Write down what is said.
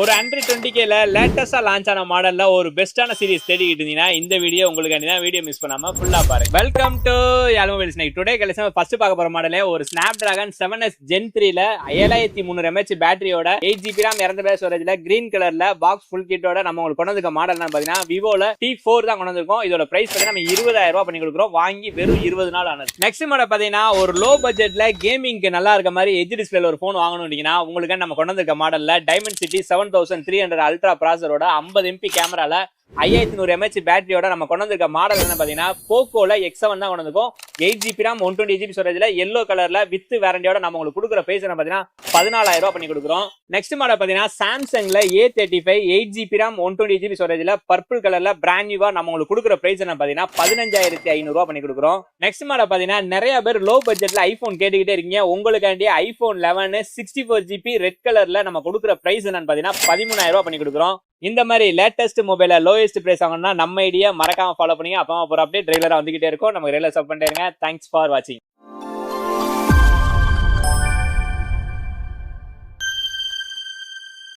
ஒரு 120Kல லேட்டஸ்டா லான்ச் ஆன மாடல்ல ஒரு பெஸ்டான சீரிஸ் தேடிக்கிட்டு இருந்தீங்கன்னா இந்த வீடியோ உங்களுக்கு தான். வீடியோ மிஸ் பண்ணாம ஃபுல்லா பாருங்க. வெல்கம் டு யாலோ மொபைல்ஸ். டுடே கலெக்ஷன் ஃபர்ஸ்ட் பார்க்க போற மாடலே ஒரு Snapdragon 7S Gen 3ல 7300 mAh பேட்டரியோட 8GB RAM 200 ஸ்டோரேஜ்ல கிரீன் கலர்ல பாக்ஸ் ஃபுல் கிட்டோட நம்ம உங்களுக்கு கொண்டு வந்திருக்க மாடல் பாத்தீங்கன்னா விவோல T4 தான் கொண்டு வந்திருக்கோம். இதோட பிரைஸ் பாத்தீங்கன்னா நம்ம 20000 ரூபாய் பண்ணி கொடுக்குறோம். வாங்கி வெறும் 20 நாள் ஆனது. நெக்ஸ்ட் மாடல் பாத்தீங்கன்னா ஒரு லோ பட்ஜெட்ல கேமிங்க்கு நல்லா இருக்க மாதிரி எட்ஜ் டிஸ்பிளேல ஒரு போன் வாங்கணும்னா உங்களுக்கு நம்ம கொண்டு வந்திருக்க மாடல்ல Dimensity 7300 அல்ட்ரா ப்ராசரோட 50 MP கேமரால 5100 mAh பேட்டரியோட நம்ம கொண்டு வந்திருக்க மாடல் என்ன பாத்தீங்கன்னா போக்கோல X7 தான் கொண்டு வந்திருக்கோம். 8GB RAM 128GB ஸ்டோரேஜ்ல எல்லோ கலர்ல வித் வாரண்டியோட நம்ம உங்களுக்கு கொடுக்குற பிரைஸ் என்ன பாத்தீங்கன்னா 14000 ரூபாய் பண்ணி கொடுக்குறோம். நெக்ஸ்ட் மாடல் பாத்தீங்கன்னா சாம்சங்ல A35 8GB RAM 128GB ஸ்டோரேஜ்ல பர்பிள் கலர்ல பிராண்ட் நியூவா நம்ம உங்களுக்கு கொடுக்குற பிரைஸ் என்ன பாத்தீங்கன்னா 15500 ரூபாய் பண்ணி கொடுக்குறோம். நெக்ஸ்ட் மாடல் பாத்தீங்கன்னா நிறைய பேர் லோ பட்ஜெட்ல ஐபோன் கேட்டுக்கிட்டே இருக்கீங்க. உங்களுக்காண்டி iPhone 11 64GB ரெட் கலர்ல நம்ம கொடுக்குற பிரைஸ் என்னன்னு பாத்தீங்கன்னா 13000 ரூபாய் பண்ணி கொடுக்குறோம். இந்த மாதிரி லேட்டஸ்ட் மொபைல லோயஸ்ட் பிரைஸ் ஆகணும்னா நம்ம ஐடியா மறக்காம ஃபாலோ பண்ணுங்க. அப்போ ஒரு அப்டேட் ரெகுலரா வந்துகிட்டே இருக்கும். நம்ம ரெகுலர் சப் பண்ணிட்டே இருங்க. தேங்க்ஸ் ஃபார் வாட்சிங்.